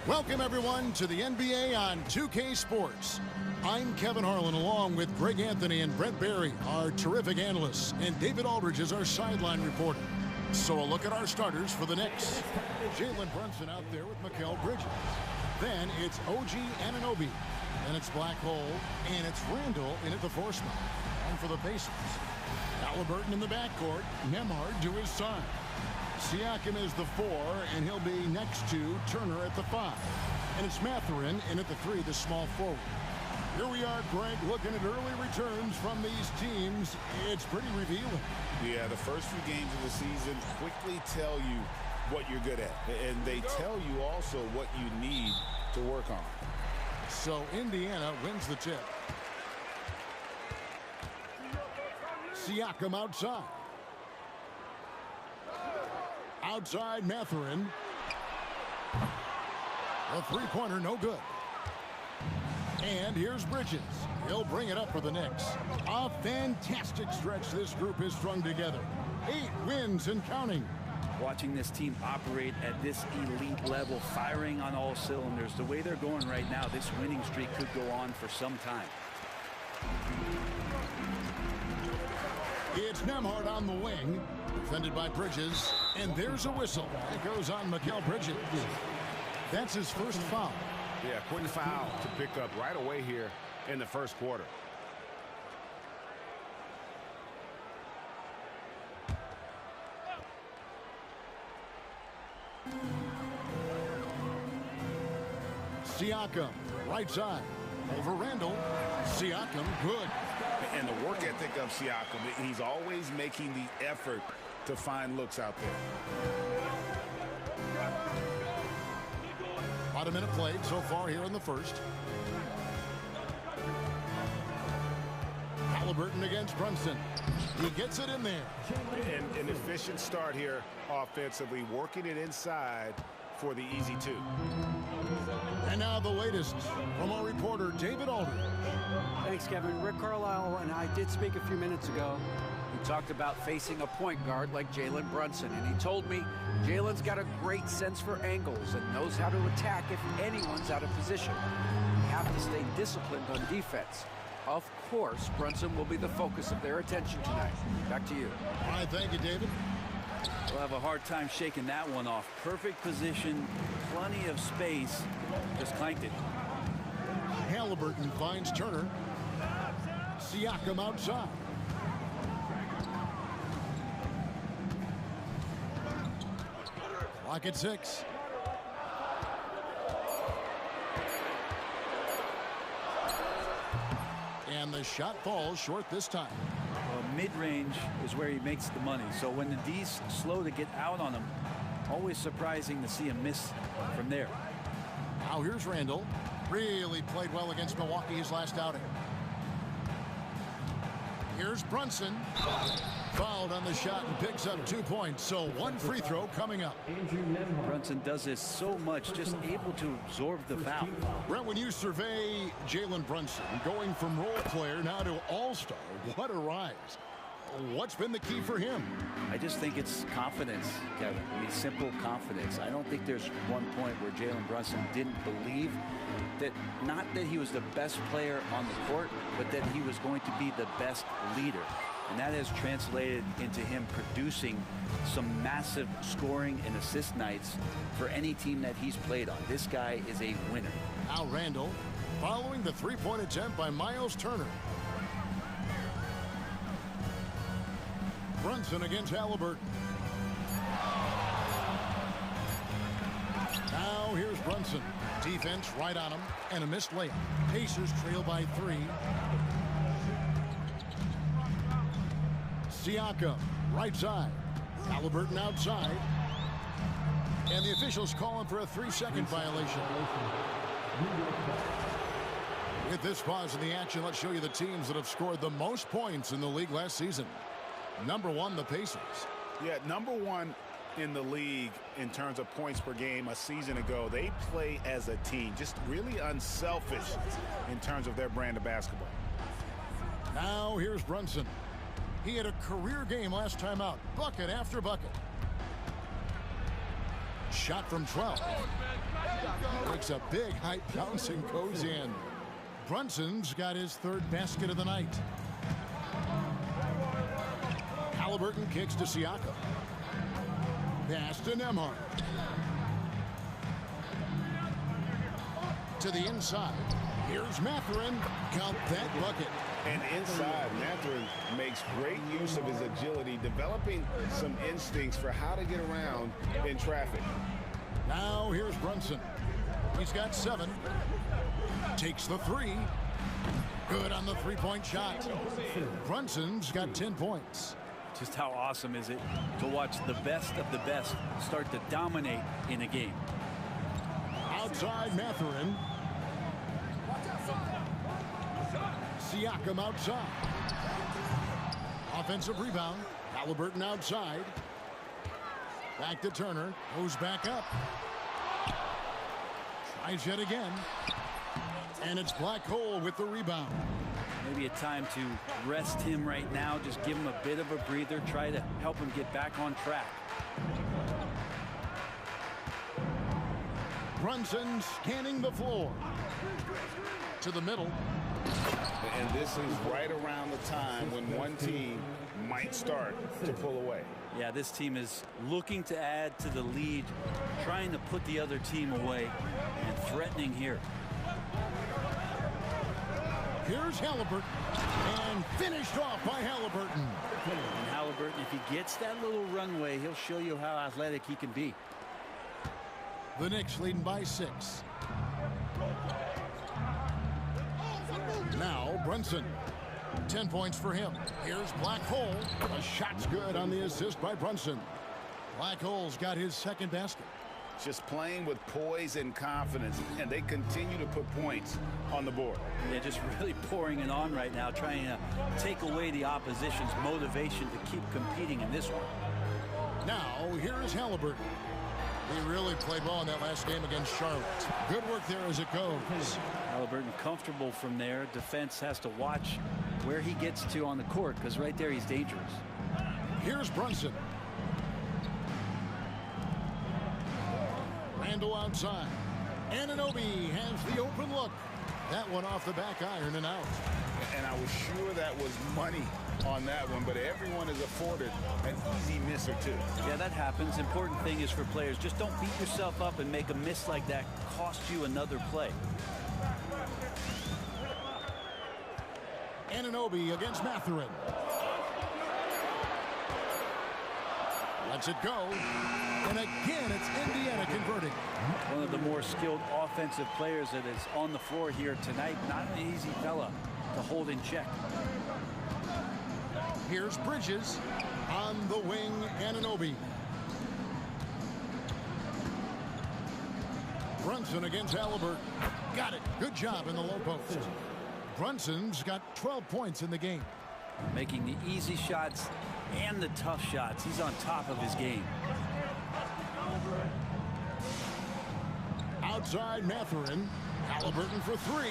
Welcome, everyone, to the NBA on 2K Sports. I'm Kevin Harlan, along with Greg Anthony and Brent Barry, our terrific analysts, and David Aldridge is our sideline reporter. So a look at our starters for the Knicks. Jalen Brunson out there with Mikal Bridges. Then it's OG Anunoby. Then it's Black Hole, and it's Randall in at the 4 spot. And for the Pacers, Halliburton in the backcourt, Nembhard to his side. Siakam is the 4, and he'll be next to Turner at the 5. And it's Mathurin in at the 3, the small forward. Here we are, Greg, looking at early returns from these teams. It's pretty revealing. Yeah, the first few games of the season quickly tell you what you're good at. And they tell you also what you need to work on. So Indiana wins the tip. Siakam outside. Outside Mathurin. A three-pointer, no good. And here's Bridges. He'll bring it up for the Knicks. A fantastic stretch this group has strung together. 8 wins and counting. Watching this team operate at this elite level, firing on all cylinders, the way they're going right now, this winning streak could go on for some time. It's Nembhard on the wing, defended by Bridges, and there's a whistle. It goes on Mikal Bridges. That's his first foul. Yeah, quick foul to pick up right away here in the first quarter. Siakam, right side, over Randall. Siakam, good. And the work ethic of Siakam, he's always making the effort to find looks out there. About a minute played so far here in the first. Halliburton against Brunson. He gets it in there. And an efficient start here offensively, working it inside for the easy 2. And now the latest from our reporter, David Aldridge. Thanks, Kevin. Rick Carlisle and I did speak a few minutes ago. He talked about facing a point guard like Jalen Brunson, and he told me Jalen's got a great sense for angles and knows how to attack if anyone's out of position. You have to stay disciplined on defense. Of course, Brunson will be the focus of their attention tonight. Back to you. All right, thank you, David. We'll have a hard time shaking that one off. Perfect position, plenty of space, just clanked it. Halliburton finds Turner. Siakam outside. Clock at 6. And the shot falls short this time. Well, mid-range is where he makes the money. So when the D's slow to get out on him, always surprising to see him miss from there. Now here's Randall. Really played well against Milwaukee his last outing. Here's Brunson. Fouled on the shot and picks up 2 points. So 1 free throw coming up. Brunson does this so much, just able to absorb the foul. Brent, when you survey Jalen Brunson, going from role player now to all-star, what a rise. What's been the key for him? I just think it's confidence, Kevin. I mean, simple confidence. I don't think there's one point where Jalen Brunson didn't believe that, not that he was the best player on the court, but that he was going to be the best leader. And that has translated into him producing some massive scoring and assist nights for any team that he's played on. This guy is a winner. Now Randall, following the three-point attempt by Miles Turner. Brunson against Halliburton. Now here's Brunson. Defense right on him, and a missed layup. Pacers trail by 3. Siakam, right side. Halliburton outside. And the officials calling for a 3-second violation. With this pause in the action, let's show you the teams that have scored the most points in the league last season. Number 1, the Pacers. Yeah, number 1 in the league in terms of points per game a season ago. They play as a team, just really unselfish in terms of their brand of basketball. Now here's Brunson. He had a career game last time out, bucket after bucket. Shot from 12. Makes a big height bounce and goes in. Brunson's got his third basket of the night. Halliburton kicks to Siakam. Pass to Nembhard. To the inside. Here's Mathurin. Count that bucket. And inside, Mathurin makes great use of his agility, developing some instincts for how to get around in traffic. Now here's Brunson. He's got 7. Takes the 3. Good on the three-point shot. Brunson's got 10 points. Just how awesome is it to watch the best of the best start to dominate in a game. Outside Mathurin. Siakam outside. Offensive rebound. Halliburton outside. Back to Turner. Goes back up. Tries yet again. And it's Black Hole with the rebound. Maybe a time to rest him right now. Just give him a bit of a breather. Try to help him get back on track. Brunson scanning the floor. To the middle. And this is right around the time when one team might start to pull away. Yeah, this team is looking to add to the lead, trying to put the other team away, and threatening here. Here's Halliburton, and finished off by Halliburton. And Halliburton, if he gets that little runway, he'll show you how athletic he can be. The Knicks leading by 6. Now Brunson, 10 points for him. Here's Black Hole. A shot's good on the assist by Brunson. Black Hole's got his second basket. Just playing with poise and confidence, and they continue to put points on the board. They're just really pouring it on right now, trying to take away the opposition's motivation to keep competing in this one. Now here's Halliburton. He really played well in that last game against Charlotte. Good work there as it goes. Halliburton comfortable from there. Defense has to watch where he gets to on the court, because right there he's dangerous. Here's Brunson. Randall outside. Anunoby has the open look. That one off the back iron and out. And I was sure that was money on that one, but everyone is afforded an easy miss or two. Yeah, that happens. Important thing is for players, just don't beat yourself up and make a miss like that cost you another play. Anunoby against Mathurin. Lets it go. And again, it's Indiana converting. One of the more skilled offensive players that is on the floor here tonight. Not an easy fella to hold in check. Here's Bridges on the wing. Anunoby. Brunson against Halliburton. Got it. Good job in the low post. Brunson's got 12 points in the game. Making the easy shots and the tough shots. He's on top of his game. Outside Mathurin. Halliburton for 3.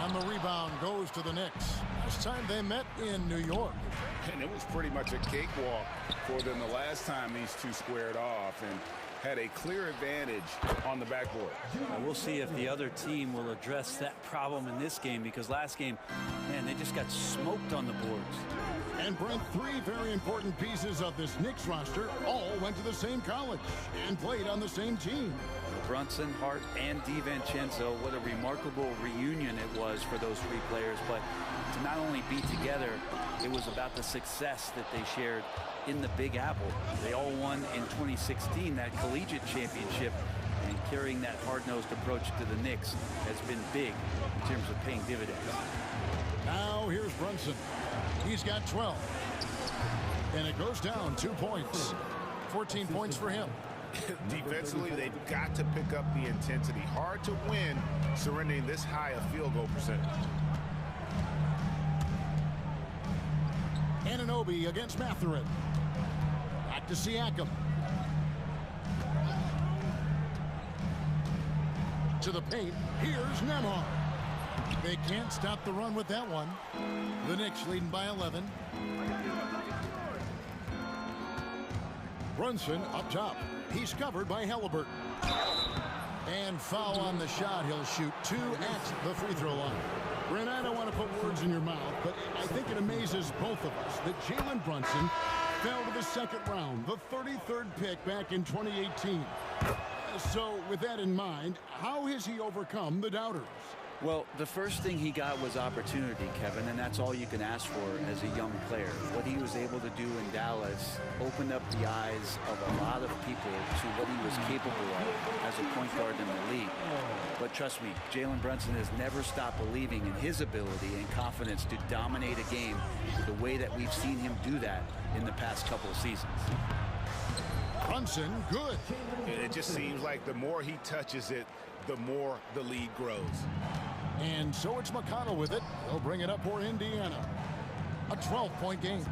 And the rebound goes to the Knicks. Last time they met in New York. And it was pretty much a cakewalk for them the last time these two squared off and had a clear advantage on the backboard. We'll see if the other team will address that problem in this game, because last game, man, they just got smoked on the boards. And Brent, 3 very important pieces of this Knicks roster all went to the same college and played on the same team. Brunson, Hart, and DiVincenzo, what a remarkable reunion it was for those 3 players. But to not only be together, it was about the success that they shared in the Big Apple. They all won in 2016, that collegiate championship, and carrying that hard-nosed approach to the Knicks has been big in terms of paying dividends. Now here's Brunson. He's got 12. And it goes down 2 points. 14 points for him. Defensively, they've got to pick up the intensity. Hard to win surrendering this high a field goal percentage. Anunoby against Mathurin. Back to Siakam. To the paint. Here's Nembhard. They can't stop the run with that one. The Knicks leading by 11. Brunson up top. He's covered by Halliburton. And foul on the shot. He'll shoot 2 at the free throw line. Brent, I don't want to put words in your mouth, but I think it amazes both of us that Jalen Brunson fell to the second round, the 33rd pick back in 2018. So with that in mind, how has he overcome the doubters? Well, the first thing he got was opportunity, Kevin, and that's all you can ask for as a young player. What he was able to do in Dallas opened up the eyes of a lot of people to what he was capable of as a point guard in the league. But trust me, Jalen Brunson has never stopped believing in his ability and confidence to dominate a game the way that we've seen him do that in the past couple of seasons. Brunson, good. It just seems like the more he touches it, the more the lead grows. And so it's McConnell with it. He'll bring it up for Indiana. A 12-point game.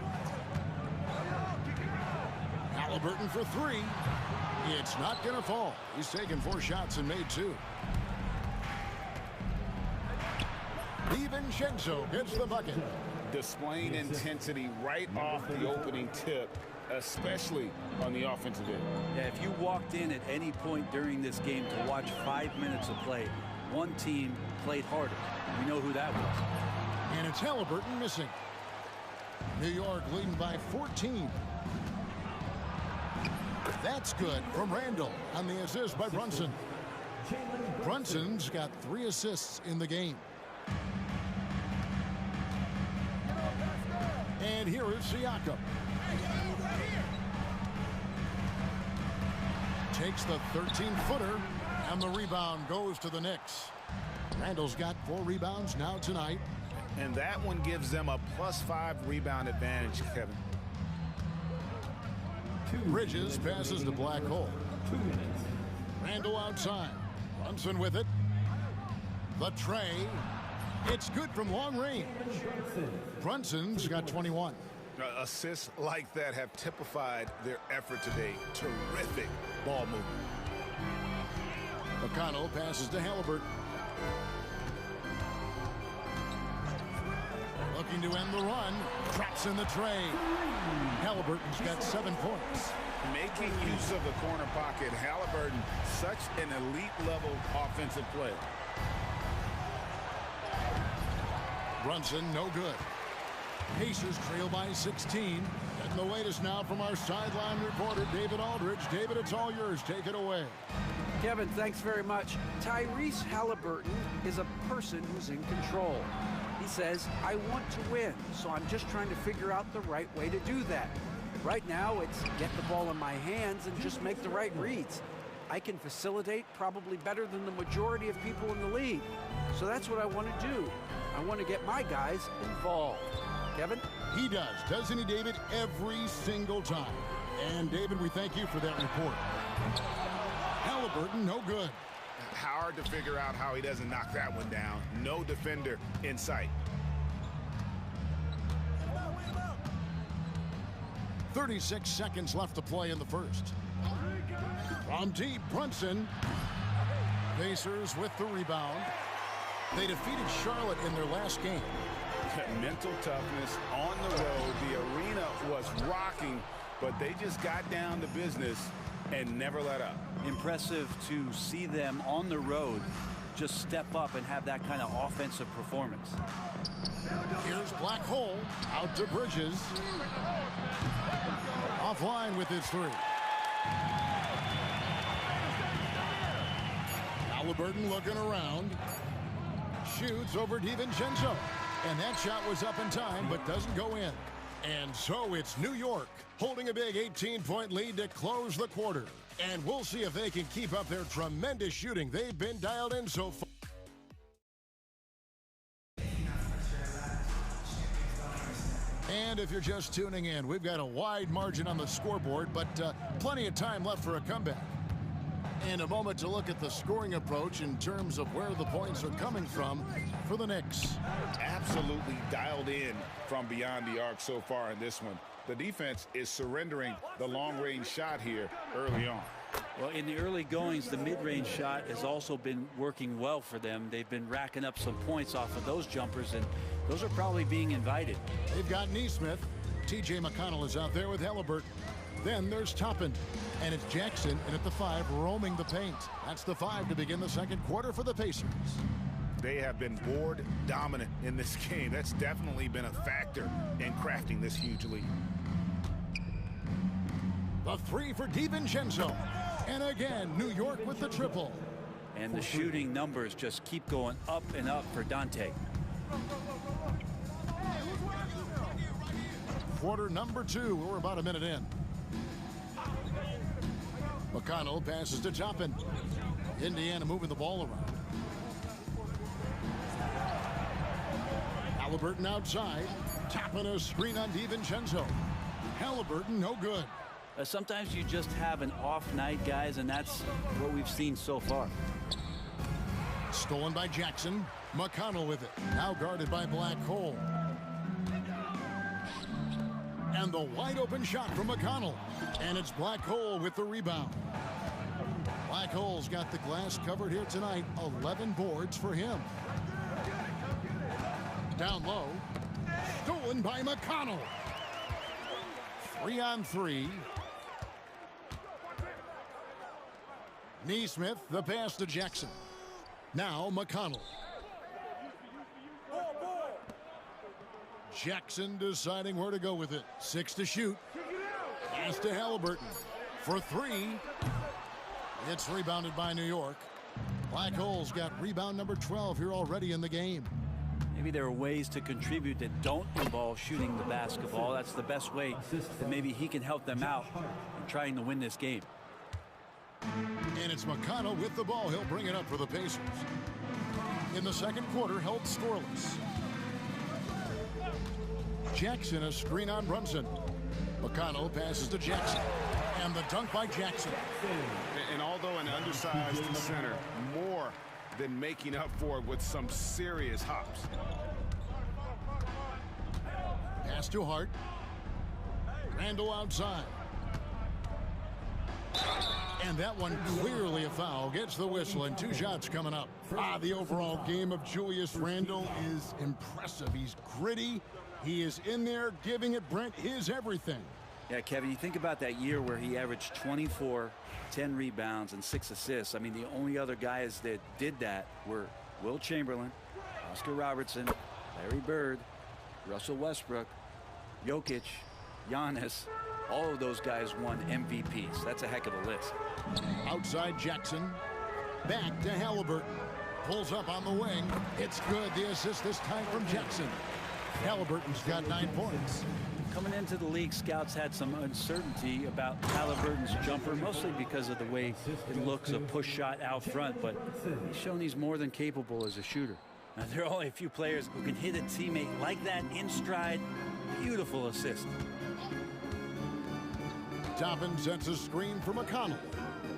Halliburton for 3. It's not going to fall. He's taken 4 shots and made 2. DiVincenzo gets the bucket. Displaying intensity right off the opening tip, especially on the offensive end. Yeah, if you walked in at any point during this game to watch 5 minutes of play, one team played harder. We know who that was. And it's Halliburton missing. New York leading by 14. That's good from Randall on the assist by Brunson. Brunson's got 3 assists in the game. And here is Siakam. Takes the 13-footer, and the rebound goes to the Knicks. Randall's got 4 rebounds now tonight. And that one gives them a +5 rebound advantage, Kevin. Bridges passes to Black Hole. Randall outside. Brunson with it. The tray. It's good from long range. Brunson's got 21. Assists like that have typified their effort today. Terrific ball movement. McConnell passes to Halliburton. Looking to end the run. Drops in the tray. Halliburton's got 7 points. Making use of the corner pocket. Halliburton, such an elite-level offensive player. Brunson, no good. Pacers trail by 16. And the latest now from our sideline reporter, David Aldridge. David, it's all yours. Take it away. Kevin, thanks very much. Tyrese Halliburton is a person who's in control. He says, I want to win, so I'm just trying to figure out the right way to do that. Right now, it's get the ball in my hands and just make the right reads. I can facilitate probably better than the majority of people in the league. So that's what I want to do. I want to get my guys involved. Kevin? He does, doesn't he, David? Every single time. And, David, we thank you for that report. Halliburton, no good. Hard to figure out how he doesn't knock that one down. No defender in sight. 36 seconds left to play in the first. From deep, Brunson. Pacers with the rebound. They defeated Charlotte in their last game. Mental toughness on the road. The arena was rocking, but they just got down to business and never let up. Impressive to see them on the road just step up and have that kind of offensive performance. Here's Black Hole out to Bridges. Offline with his 3. Halliburton looking around. Shoots over DiVincenzo. And that shot was up in time, but doesn't go in. And so it's New York holding a big 18-point lead to close the quarter. And we'll see if they can keep up their tremendous shooting they've been dialed in so far. And if you're just tuning in, we've got a wide margin on the scoreboard, but plenty of time left for a comeback. And a moment to look at the scoring approach in terms of where the points are coming from for the Knicks. Absolutely dialed in from beyond the arc so far in this one. The defense is surrendering the long-range shot here early on. Well, in the early goings, the mid-range shot has also been working well for them. They've been racking up some points off of those jumpers, and those are probably being invited. They've got Neesmith. T.J. McConnell is out there with Halliburton. Then there's Toppin. And it's Jackson in at the 5, roaming the paint. That's the 5 to begin the second quarter for the Pacers. They have been board dominant in this game. That's definitely been a factor in crafting this huge lead. The 3 for DiVincenzo. And again, New York with the triple. And the shooting numbers just keep going up and up for Dante. Quarter number 2. We're about a minute in. McConnell passes to Toppin. Indiana moving the ball around. Halliburton outside. Toppin a screen on DiVincenzo. Halliburton no good. Sometimes you just have an off night, guys, and that's what we've seen so far. Stolen by Jackson. McConnell with it. Now guarded by Black Hole. And the wide open shot from McConnell. And it's Black Hole with the rebound. Black Hole's got the glass covered here tonight. 11 boards for him. Down low. Stolen by McConnell. 3 on 3. Neesmith, the pass to Jackson. Now McConnell. Jackson deciding where to go with it. 6 to shoot. Pass to Halliburton. For 3. It's rebounded by New York. Black Hole's got rebound number 12 here already in the game. Maybe there are ways to contribute that don't involve shooting the basketball. That's the best way that maybe he can help them out in trying to win this game. And it's McConnell with the ball. He'll bring it up for the Pacers. In the second quarter, held scoreless. Jackson a screen on Brunson. McConnell passes to Jackson. And the dunk by Jackson. And although an undersized center, more than making up for it with some serious hops. Pass to Hart. Randall outside. And that one clearly a foul. Gets the whistle and 2 shots coming up. The overall game of Julius Randle is impressive. He's gritty. He is in there giving it, Brent, his everything. Yeah, Kevin, you think about that year where he averaged 24, 10 rebounds, and 6 assists. I mean, the only other guys that did that were Will Chamberlain, Oscar Robertson, Larry Bird, Russell Westbrook, Jokic, Giannis. All of those guys won MVPs. That's a heck of a list. Outside Jackson. Back to Halliburton. Pulls up on the wing. It's good. The assist this time from Jackson. Halliburton's got 9 points. Coming into the league, scouts had some uncertainty about Halliburton's jumper, mostly because of the way it looks, a push shot out front, but he's shown he's more than capable as a shooter. Now, there are only a few players who can hit a teammate like that in stride. Beautiful assist. Toppin sets a screen for McConnell.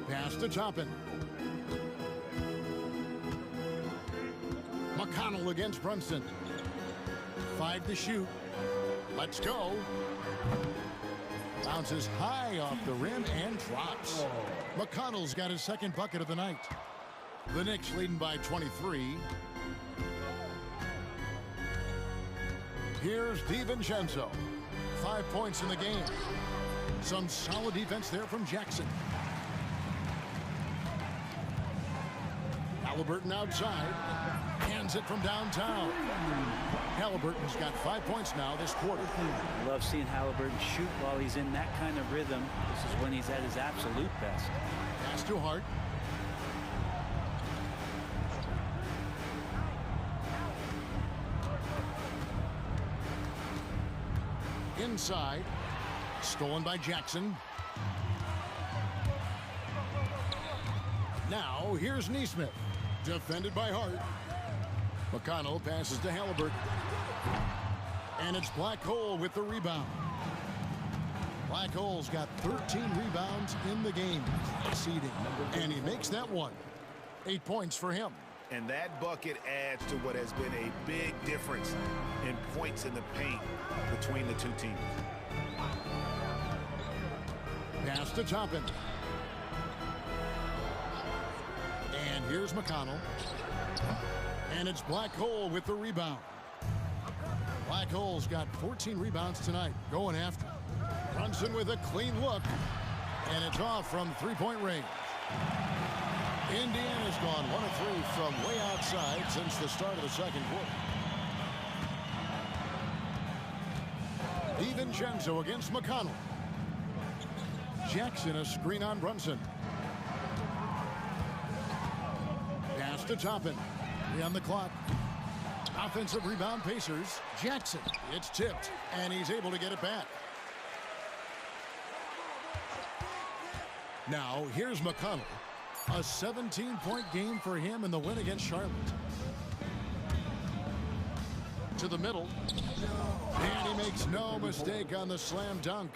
Pass to Toppin. McConnell against Brunson. 5 to shoot. Let's go. Bounces high off the rim and drops. McConnell's got his second bucket of the night. The Knicks leading by 23. Here's DiVincenzo. 5 points in the game. Some solid defense there from Jackson. Halliburton outside. Hands it from downtown. Halliburton's got 5 points now this quarter. I love seeing Halliburton shoot while he's in that kind of rhythm. This is when he's at his absolute best. Pass to Hart. Inside. Stolen by Jackson. Now here's Neesmith. Defended by Hart. McConnell passes to Halliburton. And it's Black Hole with the rebound. Black Hole's got 13 rebounds in the game. Exceeding. And he makes that one. 8 points for him. And that bucket adds to what has been a big difference in points in the paint between the two teams. Pass to Toppin. And here's McConnell. And it's Black Hole with the rebound. Black Hole's got 14 rebounds tonight, going after. Brunson with a clean look. And it's off from three-point range. Indiana's gone 1 of 3 from way outside since the start of the second quarter. DiVincenzo against McConnell. Jackson a screen on Brunson. Pass to Toppin. 3 on the clock. Offensive rebound Pacers. Jackson. It's tipped, and he's able to get it back. Now, here's McConnell. A 17-point game for him in the win against Charlotte. To the middle. And he makes no mistake on the slam dunk.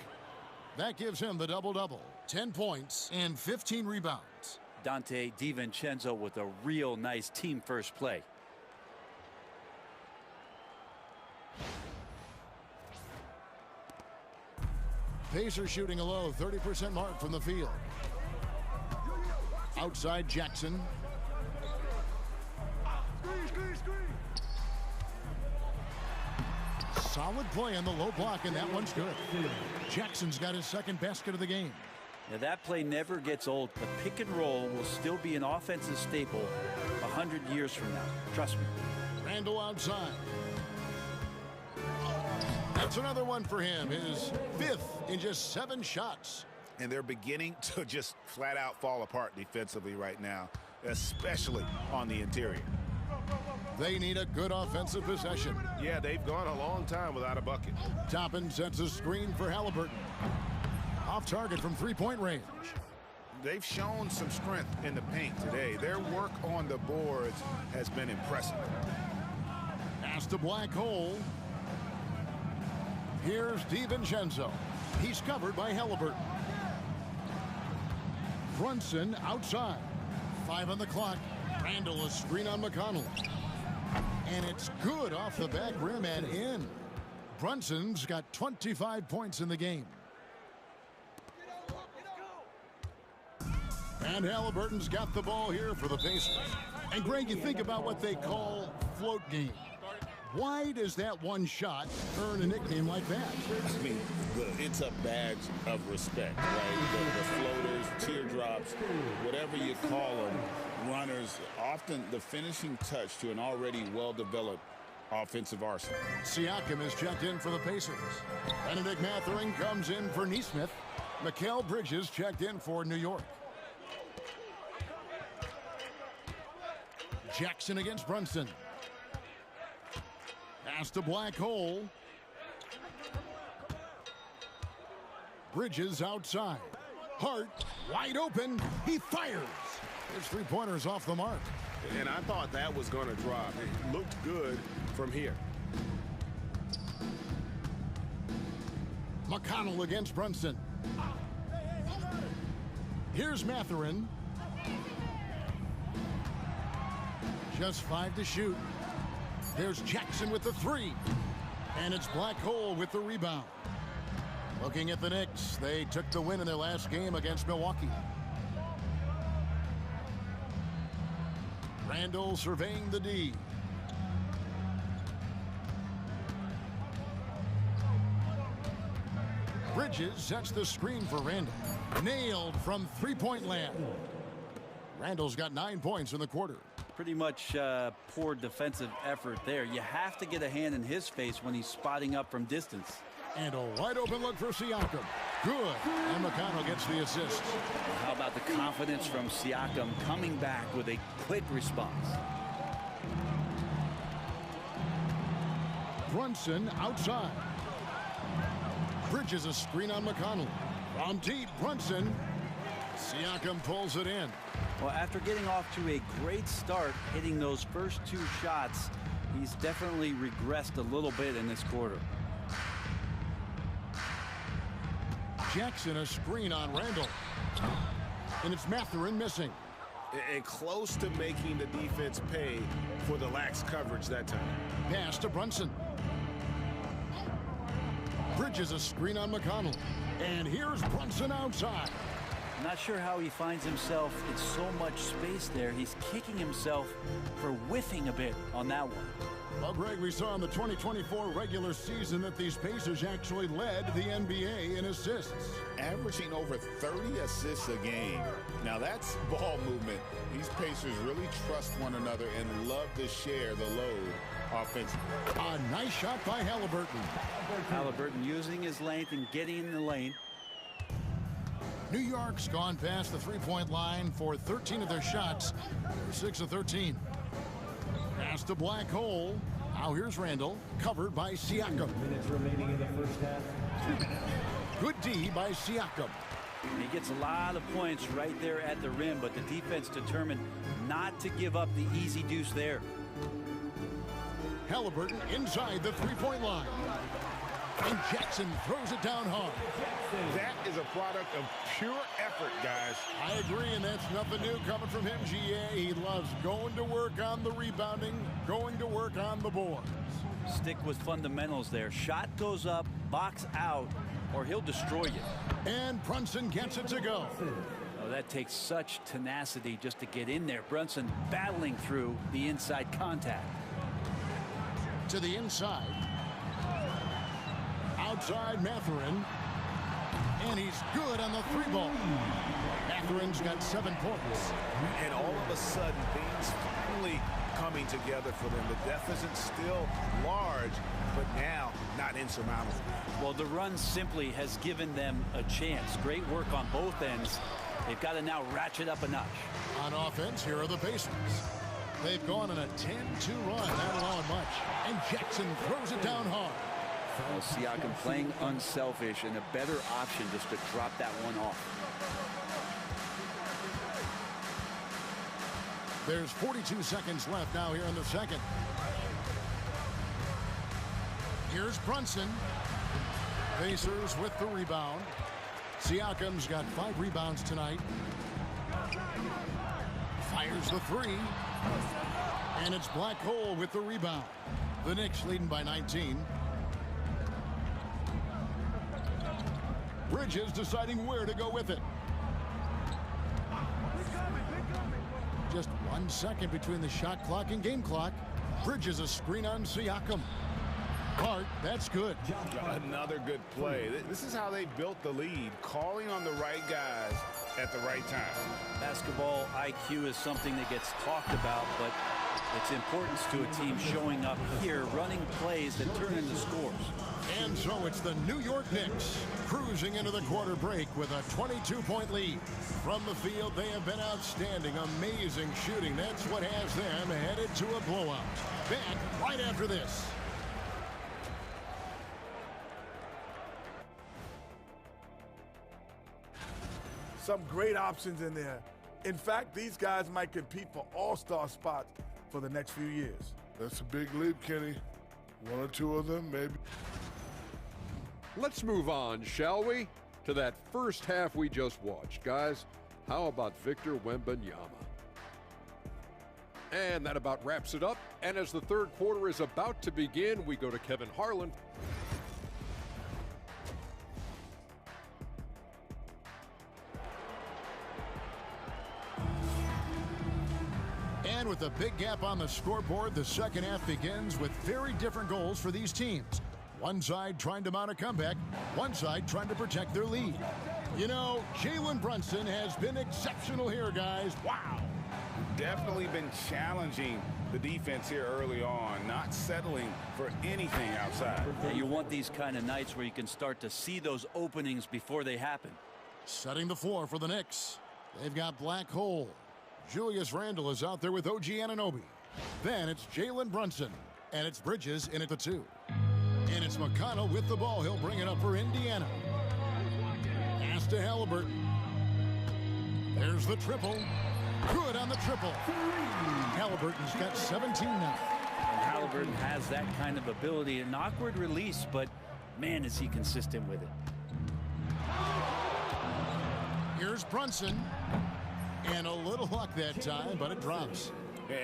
That gives him the double-double. 10 points and 15 rebounds. Dante DiVincenzo with a real nice team-first play. Pacers shooting a low 30% mark from the field. Outside Jackson. Solid play on the low block, and that one's good. Jackson's got his second basket of the game. Now that play never gets old. The pick and roll will still be an offensive staple 100 years from now. Trust me. Randall outside. That's another one for him. His 5th in just 7 shots. And they're beginning to just flat out fall apart defensively right now, especially on the interior. They need a good offensive possession. Yeah, they've gone a long time without a bucket. Toppin sets a screen for Halliburton. Off target from three-point range. They've shown some strength in the paint today. Their work on the boards has been impressive. Pass to Black Hole. Here's DiVincenzo. He's covered by Halliburton. Brunson outside. 5 on the clock. Randall a screen on McConnell. And it's good off the back rim and in. Brunson's got 25 points in the game. And Halliburton's got the ball here for the Pacers. And Greg, you think about what they call float game. Why does that one shot earn a nickname like that? I mean, it's a badge of respect, right? The floaters, teardrops, whatever you call them, runners, often the finishing touch to an already well-developed offensive arsenal. Siakam is checked in for the Pacers. Benedict Mathurin comes in for Nesmith. Mikal Bridges checked in for New York. Jackson against Brunson. Pass to Black Hole. Bridges outside. Hart wide open. He fires. His three-pointer's off the mark. And I thought that was going to drop. It looked good from here. McConnell against Brunson. Here's Mathurin. Just 5 to shoot. There's Jackson with the 3. And it's Black Hole with the rebound. Looking at the Knicks, they took the win in their last game against Milwaukee. Randall surveying the D. Bridges sets the screen for Randall. Nailed from three-point land. Randall's got 9 points in the quarter. Pretty much poor defensive effort there. You have to get a hand in his face when he's spotting up from distance. And a wide open look for Siakam. Good. And McConnell gets the assist. How about the confidence from Siakam coming back with a quick response? Brunson outside. Bridges a screen on McConnell. From deep, Brunson. Siakam pulls it in. Well, after getting off to a great start, hitting those first 2 shots, he's definitely regressed a little bit in this quarter. Jackson a screen on Randall. And it's Mathurin missing. And close to making the defense pay for the lax coverage that time. Pass to Brunson. Bridges a screen on McConnell. And here's Brunson outside. I'm not sure how he finds himself in so much space there. He's kicking himself for whiffing a bit on that one. Well, Greg, we saw in the 2024 regular season that these Pacers actually led the NBA in assists, averaging over 30 assists a game. Now that's ball movement. These Pacers really trust one another and love to share the load offensively. A nice shot by Halliburton. Halliburton using his length and getting in the lane. New York's gone past the three-point line for 13 of their shots. They're 6 of 13. Pass to Black Hole. Now here's Randall, covered by Siakam. Minutes remaining in the first half. Good D by Siakam. He gets a lot of points right there at the rim, but the defense determined not to give up the easy deuce there. Halliburton inside the three-point line. And Jackson throws it down hard. That is a product of pure effort, guys. I agree, and that's nothing new coming from him, GA. He loves going to work on the rebounding, going to work on the boards. Stick with fundamentals there. Shot goes up, box out, or he'll destroy you. And Brunson gets it to go. Oh, that takes such tenacity just to get in there. Brunson battling through the inside contact. To the inside. Outside Mathurin. And he's good on the three ball. Matherin's got 7 points. And all of a sudden, things finally coming together for them. The deficit's still large, but now not insurmountable. Well, the run simply has given them a chance. Great work on both ends. They've got to now ratchet up a notch. On offense, here are the Pacers. They've gone on a 10-2 run, not allowing much. And Jackson throws it down hard. Well, Siakam playing unselfish and a better option just to drop that one off. There's 42 seconds left now here in the second. Here's Brunson. Pacers with the rebound. Siakam's got 5 rebounds tonight. Fires the three. And it's Black Hole with the rebound. The Knicks leading by 19. Bridges deciding where to go with it. Just 1 second between the shot clock and game clock. Bridges a screen on Siakam. Hart, that's good. Another good play. This is how they built the lead, calling on the right guys at the right time. Basketball IQ is something that gets talked about, but its importance to a team showing up here, running plays that turn into scores. And so it's the New York Knicks cruising into the quarter break with a 22-point lead. From the field, they have been outstanding, amazing shooting. That's what has them headed to a blowout. Back right after this. Some great options in there. In fact, these guys might compete for all-star spots for the next few years. That's a big leap, Kenny. 1 or 2 of them, maybe. Let's move on, shall we? To that first half we just watched. Guys, how about Victor Wembanyama? And that about wraps it up. And as the third quarter is about to begin, we go to Kevin Harlan. And with a big gap on the scoreboard, the second half begins with very different goals for these teams. One side trying to mount a comeback, one side trying to protect their lead. You know, Jalen Brunson has been exceptional here, guys. Wow. Definitely been challenging the defense here early on, not settling for anything outside. Yeah, you want these kind of nights where you can start to see those openings before they happen. Setting the floor for the Knicks. They've got Black Hole. Julius Randle is out there with OG Anunoby. Then it's Jalen Brunson. And it's Bridges in at the 2. And it's McConnell with the ball. He'll bring it up for Indiana. Pass to Halliburton. There's the triple. Good on the triple. Halliburton's got 17 now. And Halliburton has that kind of ability. An awkward release, but man, is he consistent with it. Here's Brunson. And a little luck that time, but it drops.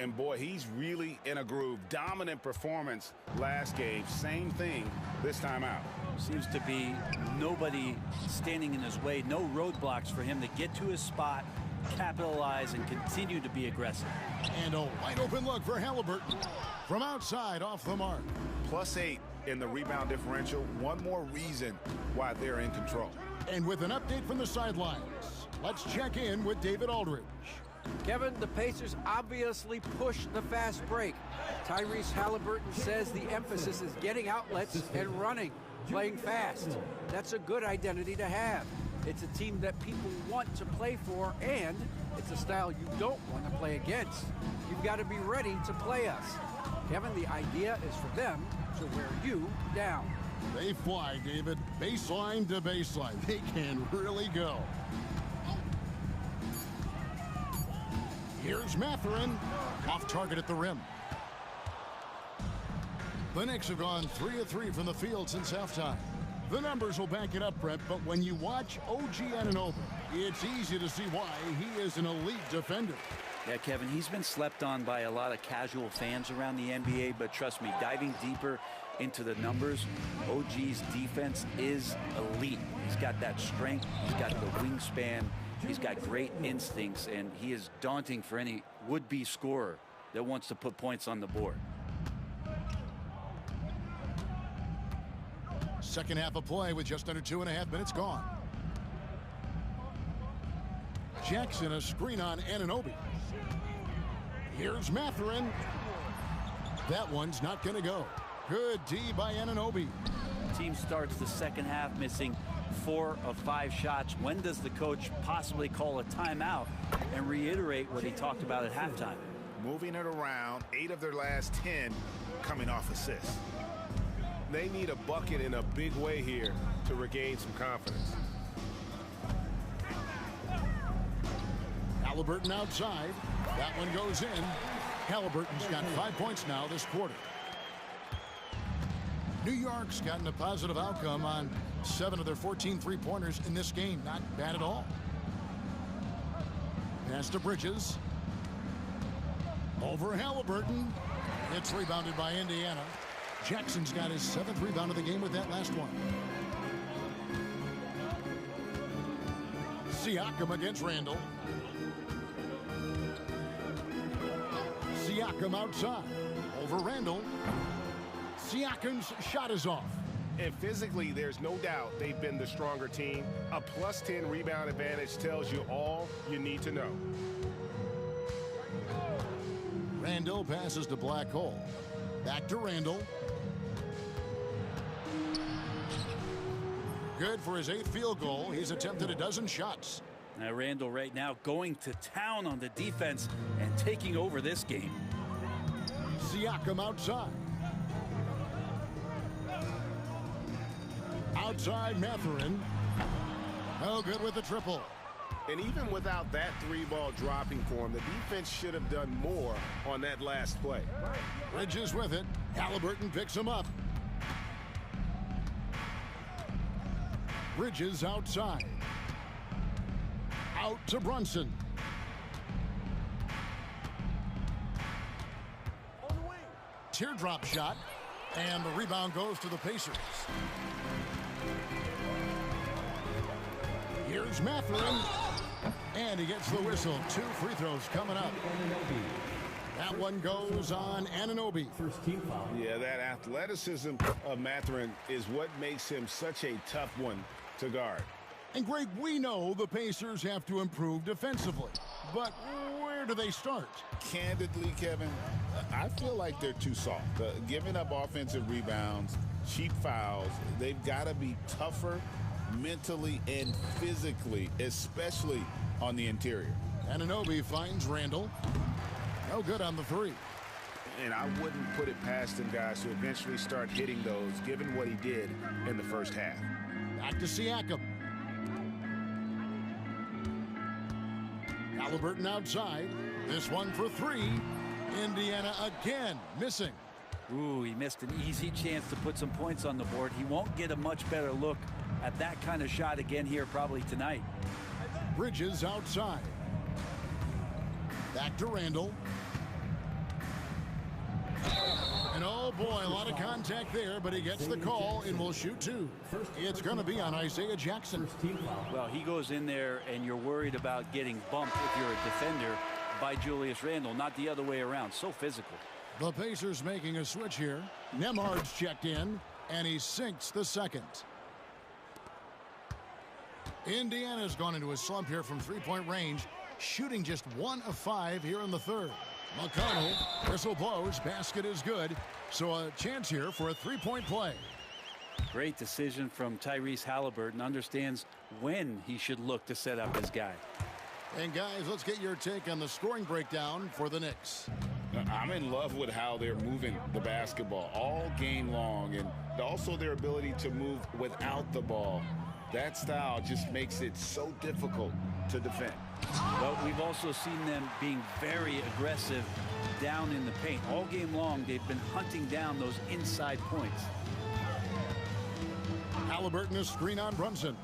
And boy, he's really in a groove. Dominant performance last game. Same thing this time out. Seems to be nobody standing in his way, no roadblocks for him to get to his spot, capitalize, and continue to be aggressive. And a wide open look for Halliburton. From outside, off the mark. +8 in the rebound differential. One more reason why they're in control. And with an update from the sidelines, let's check in with David Aldridge. Kevin, the Pacers obviously pushed the fast break. Tyrese Halliburton says the emphasis is getting outlets and running, playing fast. That's a good identity to have. It's a team that people want to play for, and it's a style you don't want to play against. You've got to be ready to play us. Kevin, the idea is for them to wear you down. They fly, David. Baseline to baseline. They can really go. Here's Mathurin. Off target at the rim. The Knicks have gone 3 of 3 from the field since halftime. The numbers will back it up, Brett, but when you watch OG Anunoby, it's easy to see why he is an elite defender. Yeah, Kevin, he's been slept on by a lot of casual fans around the NBA, but trust me, diving deeper into the numbers, OG's defense is elite. He's got that strength, he's got the wingspan, he's got great instincts, and he is daunting for any would-be scorer that wants to put points on the board. Second half of play with just under 2.5 minutes gone. Jackson, a screen on Anunoby. Here's Mathurin. That one's not going to go. Good D by Anunoby. Team starts the second half missing 4 of 5 shots. When does the coach possibly call a timeout and reiterate what he talked about at halftime? Moving it around, 8 of their last 10 coming off assists. They need a bucket in a big way here to regain some confidence. Halliburton outside. That one goes in. Halliburton's got 5 points now this quarter. New York's gotten a positive outcome on 7 of their 14 three-pointers in this game. Not bad at all. Pass to Bridges. Over Halliburton. It's rebounded by Indiana. Jackson's got his 7th rebound of the game with that last one. Siakam against Randall. Siakam outside. Over Randall. Siakam's shot is off. And physically, there's no doubt they've been the stronger team. A +10 rebound advantage tells you all you need to know. Randall passes to Black Hole. Back to Randall. Good for his 8th field goal. He's attempted a dozen shots. Now Randall right now going to town on the defense and taking over this game. Siakam outside. Outside Mathurin. No good with the triple. And even without that 3-ball dropping for him, the defense should have done more on that last play. Bridges with it. Halliburton picks him up. Bridges outside. Out to Brunson. Teardrop shot. And the rebound goes to the Pacers. Here's Mathurin. And he gets the whistle. 2 free throws coming up. That one goes on Anunoby. First team foul. Yeah, that athleticism of Mathurin is what makes him such a tough one to guard. And Greg, we know the Pacers have to improve defensively. But where do they start? Candidly, Kevin, I feel like they're too soft. Giving up offensive rebounds, cheap fouls, they've got to be tougher mentally and physically, especially on the interior. Anunoby finds Randall. No good on the 3. And I wouldn't put it past him, guys, to eventually start hitting those, given what he did in the first half. Back to Siakam. Halliburton outside. This one for 3. Indiana again missing. Ooh, he missed an easy chance to put some points on the board. He won't get a much better look at that kind of shot again here probably tonight. Bridges outside. Back to Randall. An Oh, boy, a lot of contact there, but he gets the call and will shoot two. It's going to be on Isaiah Jackson. Well, he goes in there, and you're worried about getting bumped if you're a defender by Julius Randle, not the other way around. So physical. The Pacers making a switch here. Nembhard's checked in, and he sinks the second. Indiana's gone into a slump here from three-point range, shooting just 1 of 5 here in the third. McConnell, whistle blows, basket is good, so a chance here for a three-point play. Great decision from Tyrese Halliburton, understands when he should look to set up his guy. And guys, let's get your take on the scoring breakdown for the Knicks. I'm in love with how they're moving the basketball all game long, and also their ability to move without the ball. That style just makes it so difficult to defend. But we've also seen them being very aggressive down in the paint. All game long, they've been hunting down those inside points. Halliburton is screen on Brunson.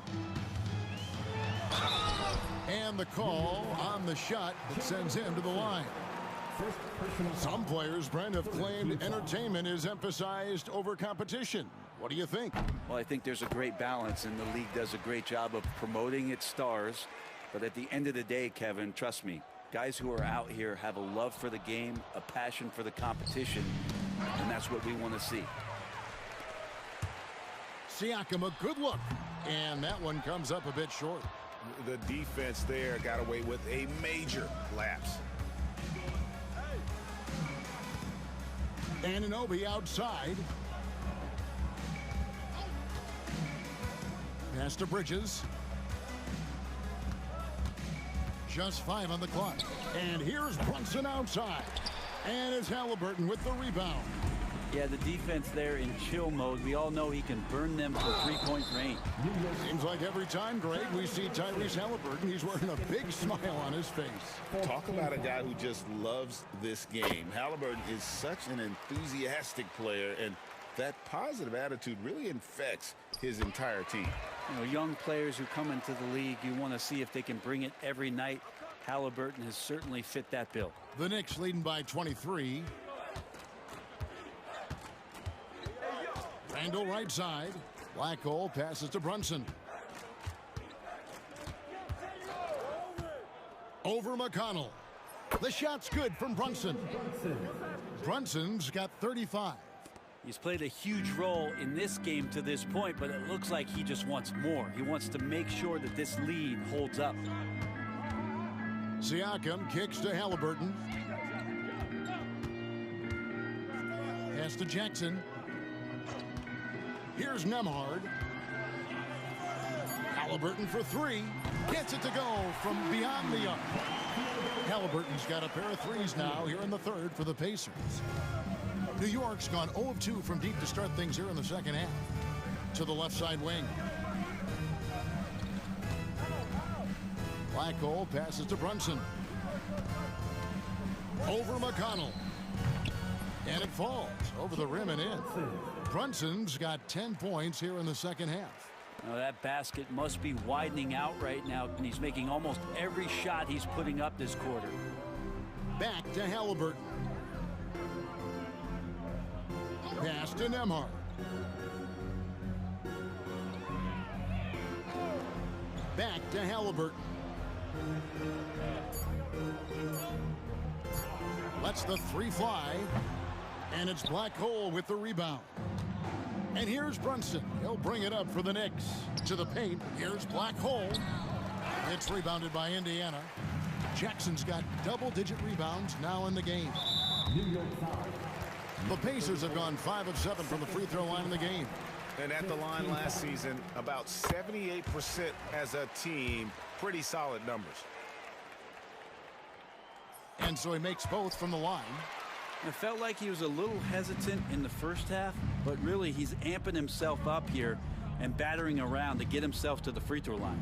And the call on the shot that sends him to the line. Some players, Brent, have claimed entertainment is emphasized over competition. What do you think? Well, I think there's a great balance, and the league does a great job of promoting its stars. But at the end of the day, Kevin, trust me, guys who are out here have a love for the game, a passion for the competition, and that's what we want to see. Siakam, a good look, and that one comes up a bit short. The defense there got away with a major lapse. Anunoby outside. Pass to Bridges. Just 5 on the clock. And here's Brunson outside. And it's Halliburton with the rebound. Yeah, the defense there in chill mode. We all know he can burn them for three-point range. Seems like every time, Greg, we see Tyrese Halliburton, he's wearing a big smile on his face. Talk about a guy who just loves this game. Halliburton is such an enthusiastic player, and that positive attitude really infects his entire team. You know, young players who come into the league, you want to see if they can bring it every night. Halliburton has certainly fit that bill. The Knicks leading by 23. Randle right side. Black hole passes to Brunson. Over McConnell. The shot's good from Brunson. Brunson's got 35. He's played a huge role in this game to this point, but it looks like he just wants more. He wants to make sure that this lead holds up. Siakam kicks to Halliburton. Pass to Jackson. Here's Nembhard. Halliburton for 3. Gets it to go from beyond the arc. Halliburton's got a pair of threes now here in the third for the Pacers. New York's gone 0 of 2 from deep to start things here in the second half. To the left side wing. Black hole passes to Brunson. Over McConnell. And it falls over the rim and in. Brunson's got 10 points here in the second half. Now that basket must be widening out right now, and he's making almost every shot he's putting up this quarter. Back to Halliburton. Pass to Nembhard. Back to Halliburton. Lets the 3 fly. And it's Black hole with the rebound. And here's Brunson. He'll bring it up for the Knicks. To the paint. Here's Black hole. It's rebounded by Indiana. Jackson's got double-digit rebounds now in the game. The Pacers have gone 5 of 7 from the free throw line in the game. And at the line last season, about 78% as a team. Pretty solid numbers. And so he makes both from the line. It felt like he was a little hesitant in the first half, but really he's amping himself up here and battering around to get himself to the free throw line.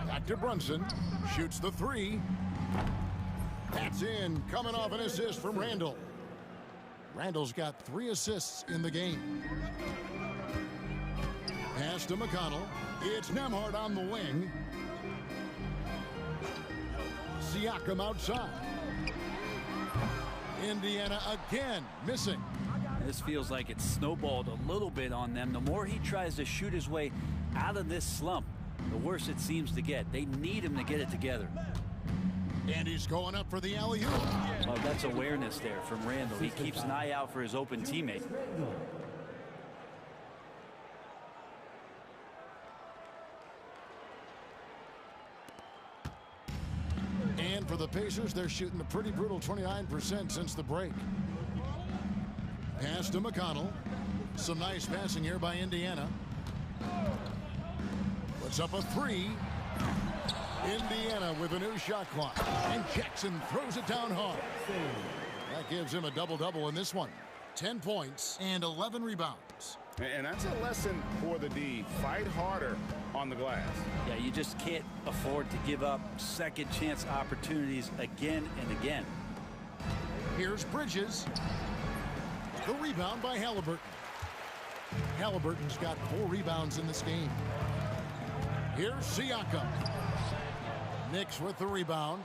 Back to Brunson. Shoots the 3. That's in. Coming off an assist from Randle. Randle's got 3 assists in the game. Pass to McConnell. It's Nembhard on the wing. Siakam outside. Indiana again missing. this feels like it's snowballed a little bit on them. The more he tries to shoot his way out of this slump, the worse it seems to get. They need him to get it together. And he's going up for the alley-oop. Oh, that's awareness there from Randall. He keeps an eye out for his open teammate. And for the Pacers, they're shooting a pretty brutal 29% since the break. Pass to McConnell. Some nice passing here by Indiana. Puts up a three. Indiana with a new shot clock. And Jackson throws it down hard. That gives him a double-double in this one. 10 points and 11 rebounds. And that's a lesson for the D. Fight harder on the glass. Yeah, you just can't afford to give up second chance opportunities again and again. Here's Bridges. The rebound by Halliburton. Halliburton's got 4 rebounds in this game. Here's Siakam. Knicks with the rebound.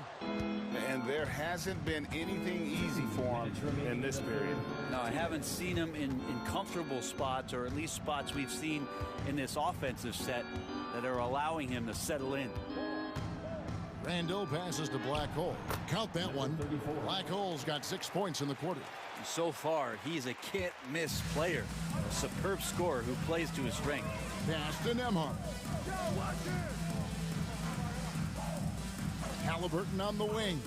And there hasn't been anything easy for him in this period. No, I haven't seen him in comfortable spots, or at least spots we've seen in this offensive set that are allowing him to settle in. Randall passes to Black Hole. Count that one. Black Hole's got 6 points in the quarter. So far, he's a can't-miss player. A superb scorer who plays to his strength. Pass to Nembhard. Halliburton on the wing.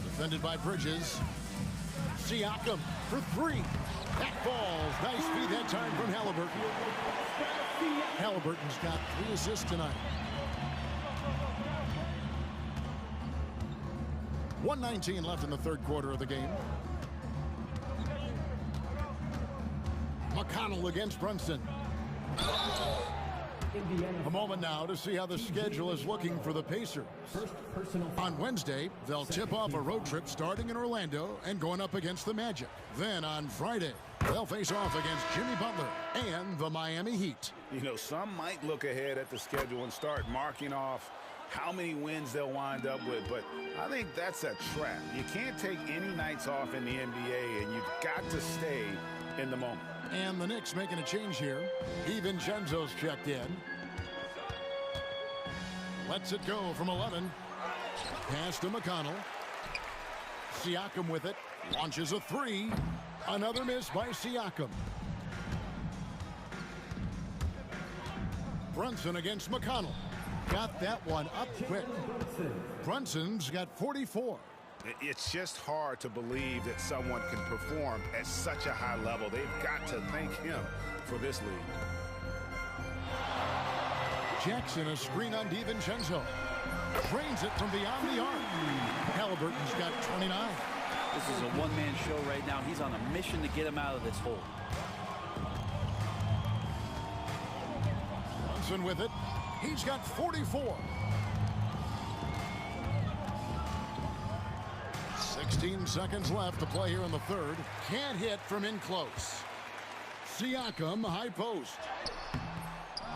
Defended by Bridges. Siakam for 3. That falls. Nice feed that time from Halliburton. Halliburton's got 3 assists tonight. 1:19 left in the third quarter of the game. McConnell against Brunson. A moment now to see how the schedule is looking for the Pacers. On Wednesday, they'll tip off a road trip starting in Orlando and going up against the Magic. Then on Friday, they'll face off against Jimmy Butler and the Miami Heat. You know, some might look ahead at the schedule and start marking off how many wins they'll wind up with, but I think that's a trap. You can't take any nights off in the NBA, and you've got to stay in the moment. And the Knicks making a change here. DiVincenzo's checked in. Lets it go from 11. Pass to McConnell. Siakam with it. Launches a 3. Another miss by Siakam. Brunson against McConnell. Got that one up quick. Brunson's got 44. It's just hard to believe that someone can perform at such a high level. They've got to thank him for this lead. Jackson, a screen on DiVincenzo. Drains it from beyond the arc. Halliburton's got 29. This is a one-man show right now. He's on a mission to get him out of this hole. Brunson with it. He's got 44. 16 seconds left to play here in the third. Can't hit from in close. Siakam, high post.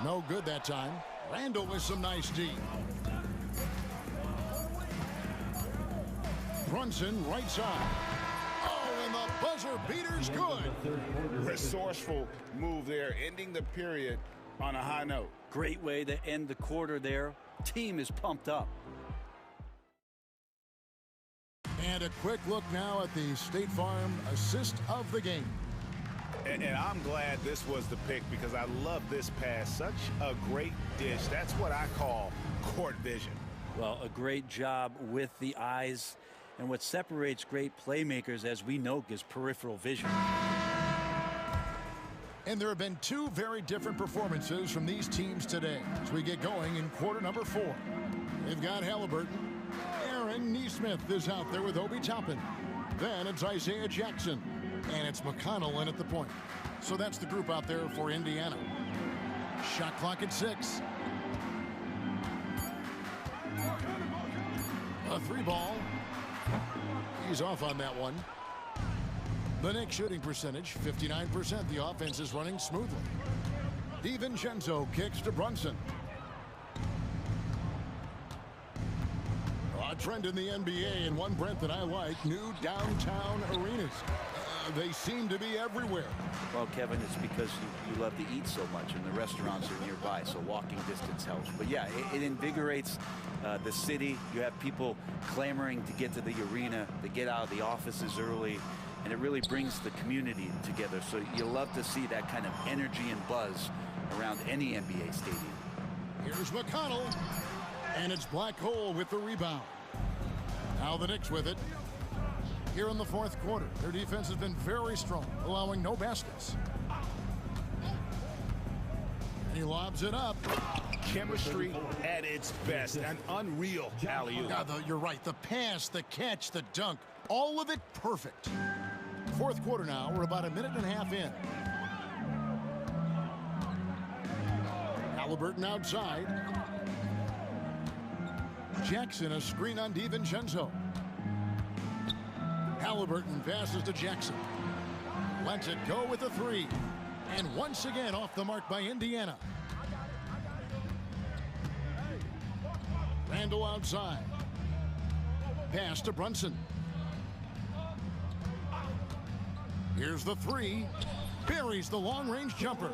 No good that time. Randall with some nice D. Brunson, right side. Oh, and the buzzer beater's good. Resourceful move there, ending the period on a high note. Great way to end the quarter there. Team is pumped up. And a quick look now at the State Farm assist of the game. And I'm glad this was the pick because I love this pass. Such a great dish. That's what I call court vision. Well, a great job with the eyes. And what separates great playmakers, as we know, is peripheral vision. And there have been 2 very different performances from these teams today as we get going in quarter number 4. They've got Halliburton. Aaron Nesmith is out there with Obi Toppin. Then it's Isaiah Jackson. And it's McConnell in at the point. So that's the group out there for Indiana. Shot clock at 6. A 3-ball. He's off on that one. The Knicks shooting percentage, 59%. The offense is running smoothly. DiVincenzo kicks to Brunson. A trend in the NBA, and one, Brent, that I like, new downtown arenas. They seem to be everywhere. Well, Kevin, it's because you love to eat so much and the restaurants are nearby, so walking distance helps. But yeah, it invigorates the city. You have people clamoring to get to the arena, to get out of the offices early, and it really brings the community together. So you love to see that kind of energy and buzz around any NBA stadium. Here's McConnell, and it's Black Hole with the rebound. Now the Knicks with it. Here in the fourth quarter, their defense has been very strong, allowing no baskets. And he lobs it up. Chemistry at its best. An unreal alley-oop. You're right. The pass, the catch, the dunk, all of it perfect. Fourth quarter now. We're about a minute and a half in. Halliburton outside. Jackson, a screen on DiVincenzo. Halliburton passes to Jackson. Lets it go with a three. And once again off the mark by Indiana. Randall outside. Pass to Brunson. Here's the three. Buries the long-range jumper.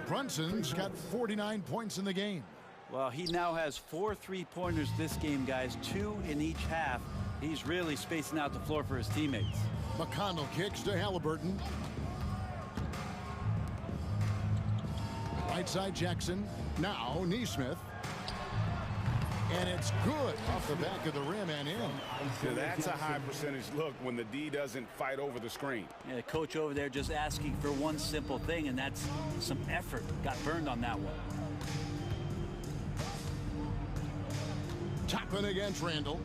Brunson's got 49 points in the game. Well, he now has 4 3-pointers this game, guys, 2 in each half. He's really spacing out the floor for his teammates. McConnell kicks to Halliburton. Right side Jackson. Now Neesmith. And it's good off the back of the rim and in. Yeah, that's a high percentage look when the D doesn't fight over the screen. Yeah, the coach over there just asking for one simple thing, and that's some effort. Got burned on that one. Toppin against Randall.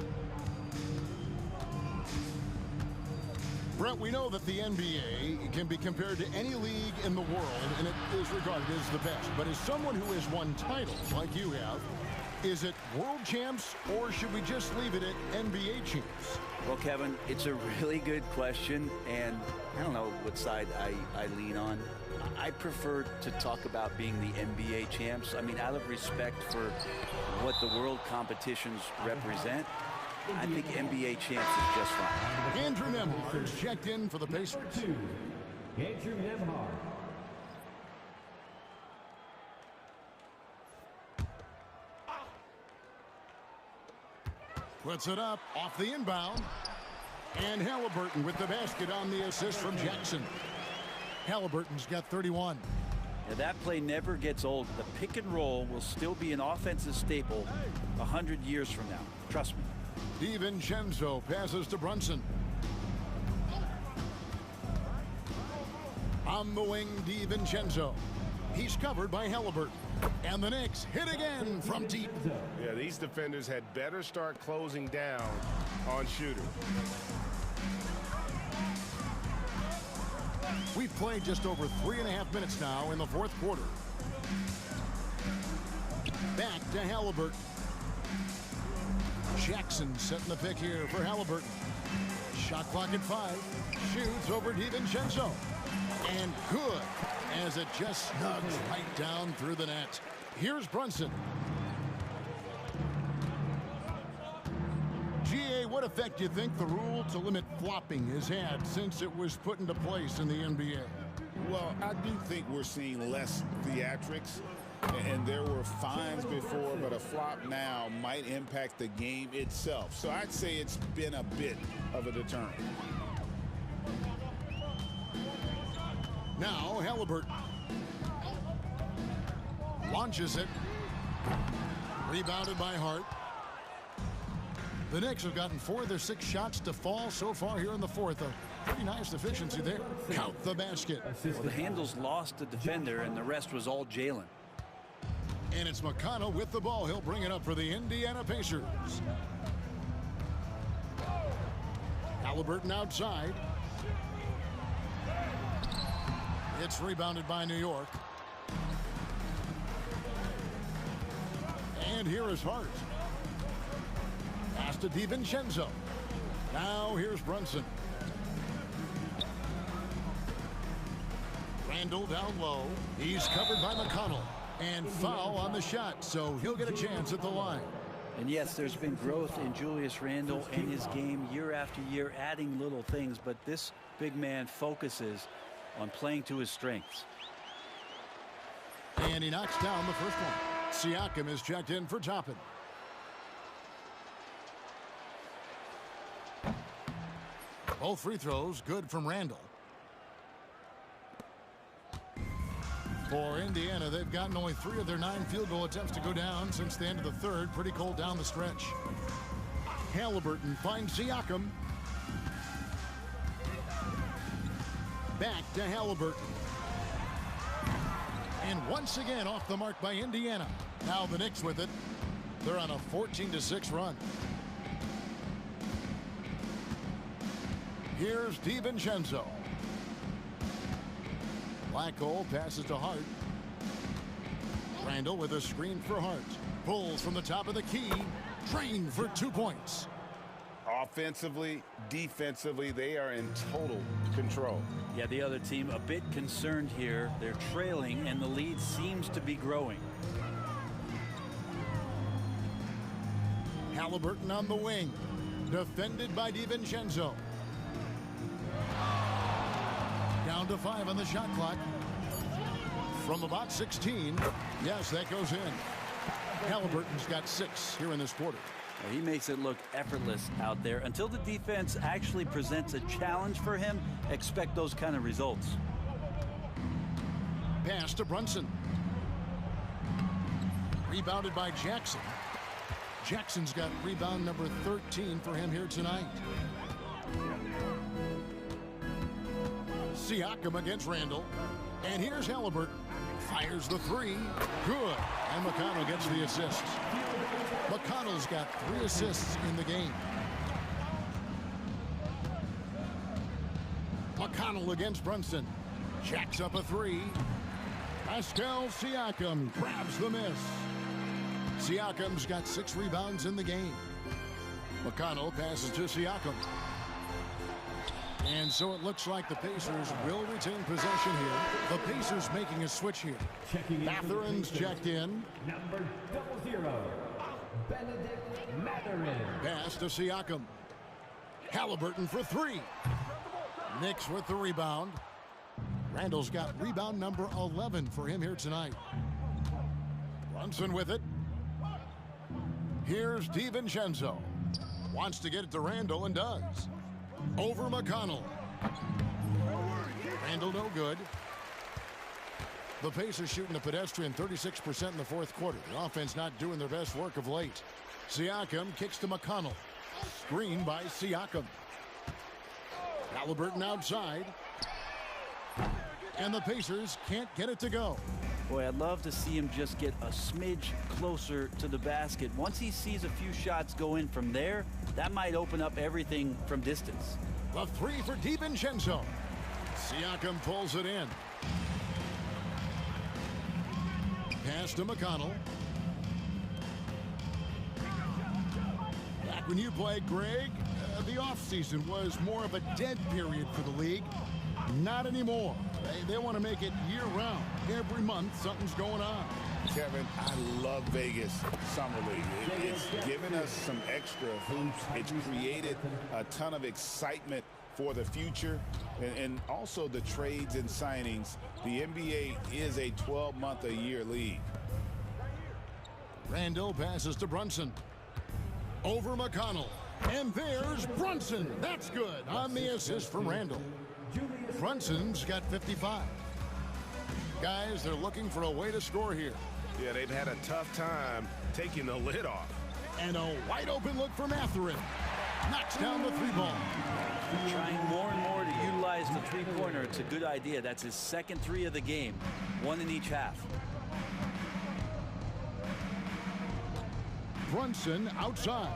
Brett, we know that the NBA can be compared to any league in the world, and it is regarded as the best. But as someone who has won titles like you have, is it world champs, or should we just leave it at NBA champs? Well, Kevin, it's a really good question, and I don't know what side I lean on. I prefer to talk about being the NBA champs. I mean, out of respect for what the world competitions represent, I think NBA champs is just fine. Andrew Nembhard is checked in for the Pacers. Andrew Nembhard. Puts it up off the inbound. And Halliburton with the basket on the assist from Jackson. Halliburton's got 31. Now, that play never gets old. The pick and roll will still be an offensive staple 100 years from now. Trust me. DiVincenzo passes to Brunson. On the wing, DiVincenzo. He's covered by Halliburton. And the Knicks hit again from deep. Yeah, these defenders had better start closing down on shooters. We've played just over 3.5 minutes now in the fourth quarter. Back to Halliburton. Jackson setting the pick here for Halliburton. Shot clock at 5. Shoots over DiVincenzo. And good, as it just snugs right down through the net. Here's Brunson. GA, what effect do you think the rule to limit flopping has had since it was put into place in the NBA? Well, I do think we're seeing less theatrics, and there were fines before, but a flop now might impact the game itself. So I'd say it's been a bit of a deterrent. Now Halliburton launches it. Rebounded by Hart. The Knicks have gotten 4 of their 6 shots to fall so far here in the fourth. A pretty nice efficiency there. Count the basket. Well, the handles lost the defender, and the rest was all Jalen. And it's McConnell with the ball. He'll bring it up for the Indiana Pacers. Halliburton outside. It's rebounded by New York. And here is Hart. Pass to DiVincenzo. Now here's Brunson. Randall down low. He's covered by McConnell. And foul on the shot, so he'll get a chance at the line. And yes, there's been growth in Julius Randle in his game year after year, adding little things, but this big man focuses on playing to his strengths. And he knocks down the first one. Siakam is checked in for Toppin. Both free throws good from Randall. For Indiana, they've gotten only 3 of their 9 field goal attempts to go down since the end of the third. Pretty cold down the stretch. Halliburton finds Siakam. Back to Halliburton. And once again off the mark by Indiana. Now the Knicks with it. They're on a 14-6 run. Here's DiVincenzo. Blackhole passes to Hart. Randall with a screen for Hart. Pulls from the top of the key. Trained for 2 points. Offensively, defensively, they are in total control. Yeah, the other team a bit concerned here. They're trailing, and the lead seems to be growing. Halliburton on the wing. Defended by DiVincenzo. Down to 5 on the shot clock. From about 16. Yes, that goes in. Halliburton's got 6 here in this quarter. He makes it look effortless out there. Until the defense actually presents a challenge for him, expect those kind of results. Pass to Brunson. Rebounded by Jackson. Jackson's got rebound number 13 for him here tonight. Siakam against Randall. And here's Halliburton. Fires the 3. Good. And McConnell gets the assist. McConnell's got 3 assists in the game. McConnell against Brunson. Jacks up a 3. Pascal Siakam grabs the miss. Siakam's got 6 rebounds in the game. McConnell passes to Siakam. And so it looks like the Pacers will retain possession here. The Pacers making a switch here. Matherin's checked in. Number 00, Benedict Mathurin. Pass to Siakam. Halliburton for 3. Knicks with the rebound. Randall's got rebound number 11 for him here tonight. Brunson with it. Here's DiVincenzo. Wants to get it to Randall and does. Over McConnell. Randall no good. The Pacers shooting a pedestrian 36% in the fourth quarter. The offense not doing their best work of late. Siakam kicks to McConnell. Screen by Siakam. Halliburton outside. And the Pacers can't get it to go. Boy, I'd love to see him just get a smidge closer to the basket. Once he sees a few shots go in from there, that might open up everything from distance. The 3 for DiVincenzo. Siakam pulls it in. Pass to McConnell. Back when you played, Greg, the offseason was more of a dead period for the league. Not anymore. They want to make it year-round. Every month, something's going on. Kevin, I love Vegas Summer League. It's given us some extra hoops. It's created a ton of excitement for the future. And also the trades and signings. The NBA is a 12-month-a-year league. Randall passes to Brunson. Over McConnell. And there's Brunson. That's good on the assist from Randall. Brunson's got 55. Guys, they're looking for a way to score here. Yeah, they've had a tough time taking the lid off. And a wide open look for Mathurin. Knocks down the 3-ball. Trying more and more to utilize the three-pointer. It's a good idea. That's his second 3 of the game. 1 in each half. Brunson outside.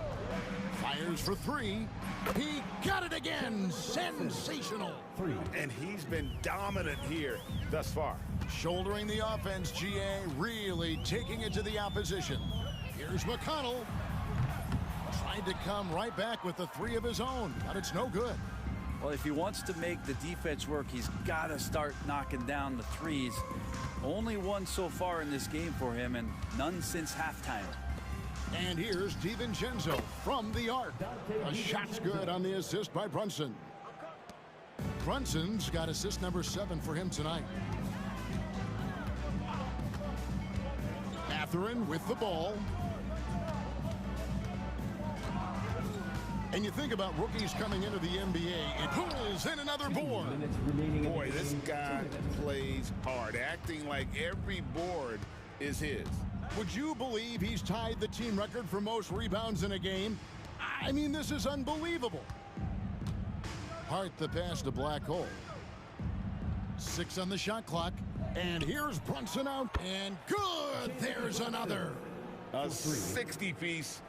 Fires for 3. He got it again. Sensational. 3. And he's been dominant here thus far. Shouldering the offense, GA really taking it to the opposition. Here's McConnell. Tried to come right back with the 3 of his own, but it's no good. Well, if he wants to make the defense work, he's got to start knocking down the 3s. Only 1 so far in this game for him, and none since halftime. And here's DiVincenzo from the arc. A shot's good on the assist by Brunson. Brunson's got assist number 7 for him tonight. Catherine with the ball. And you think about rookies coming into the NBA, it pulls in another board. Boy, this guy plays hard, acting like every board is his. Would you believe he's tied the team record for most rebounds in a game? I mean, this is unbelievable. Hart the pass to Black Hole. 6 on the shot clock. And here's Brunson out. And good! There's another. A 60-piece.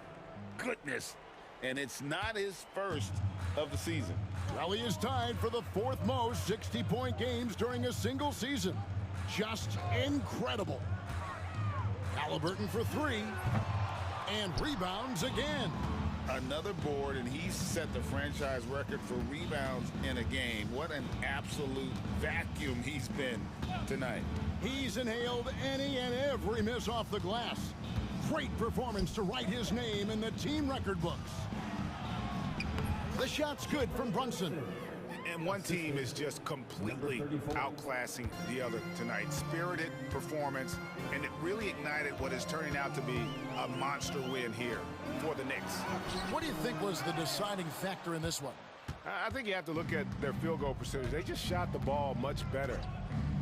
Goodness. And it's not his first of the season. Raleigh is tied for the 4th most 60-point games during a single season. Just incredible. Halliburton for 3. And rebounds again. Another board, and he's set the franchise record for rebounds in a game. What an absolute vacuum he's been tonight. He's inhaled any and every miss off the glass. Great performance to write his name in the team record books. The shot's good from Brunson. And one team is just completely outclassing the other tonight. Spirited performance, and it really ignited what is turning out to be a monster win here for the Knicks. What do you think was the deciding factor in this one? I think you have to look at their field goal percentage. They just shot the ball much better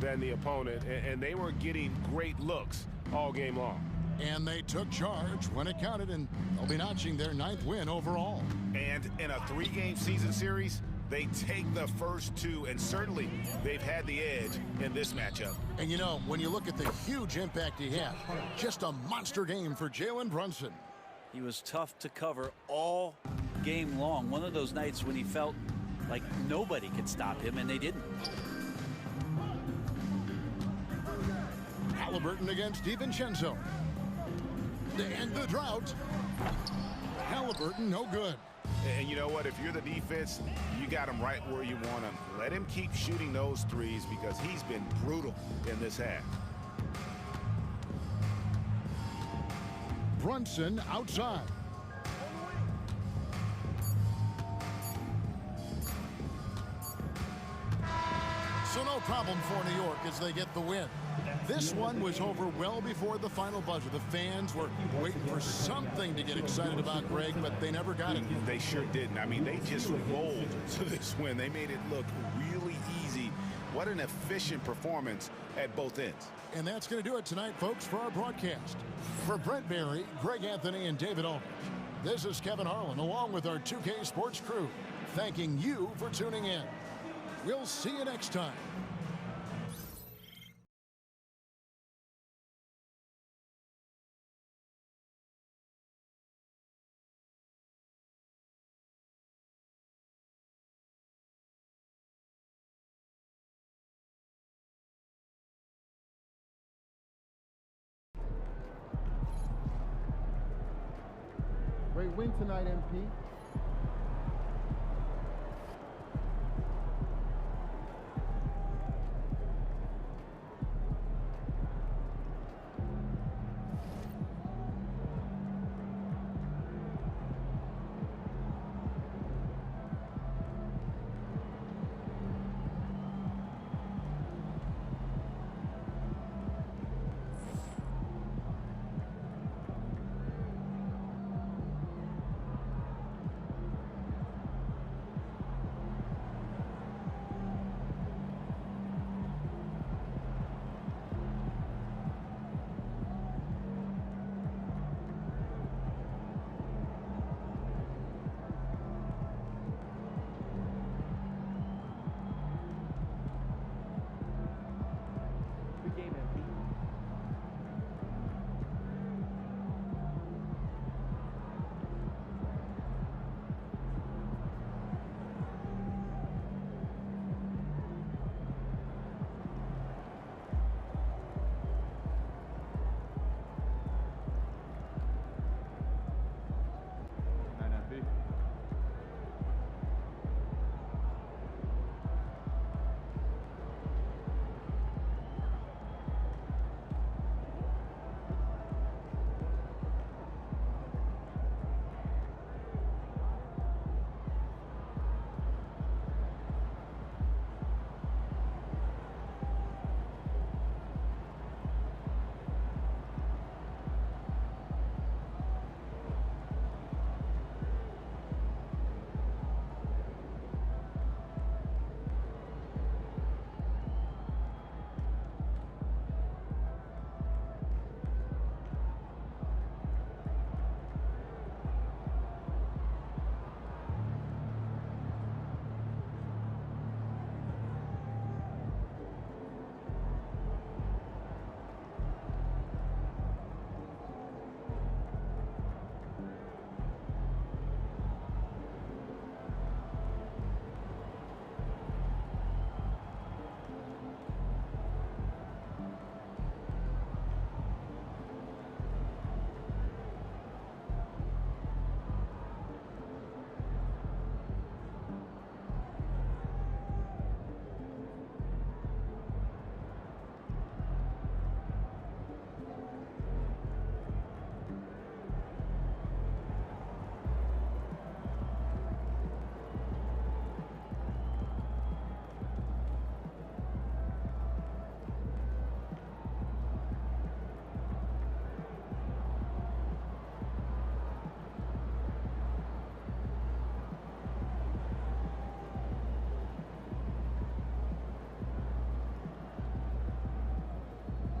than the opponent, and they were getting great looks all game long. And they took charge when it counted, and they'll be notching their 9th win overall. And in a 3-game season series, they take the first 2, and certainly they've had the edge in this matchup. And you know, when you look at the huge impact he had, just a monster game for Jalen Brunson. He was tough to cover all game long. One of those nights when he felt like nobody could stop him, and they didn't. Halliburton against DiVincenzo. To end the drought. Halliburton, no good. And you know what? If you're the defense, you got him right where you want him. Let him keep shooting those threes because he's been brutal in this half. Brunson outside. So no problem for New York as they get the win. This one was over well before the final buzzer. The fans were waiting for something to get excited about, Greg, but they never got it. They sure didn't. I mean, they just rolled to this win. They made it look really easy. What an efficient performance at both ends. And that's going to do it tonight, folks, for our broadcast. For Brent Barry, Greg Anthony, and David Aldridge, this is Kevin Harlan, along with our 2K Sports crew, thanking you for tuning in. We'll see you next time. Great win tonight, MP.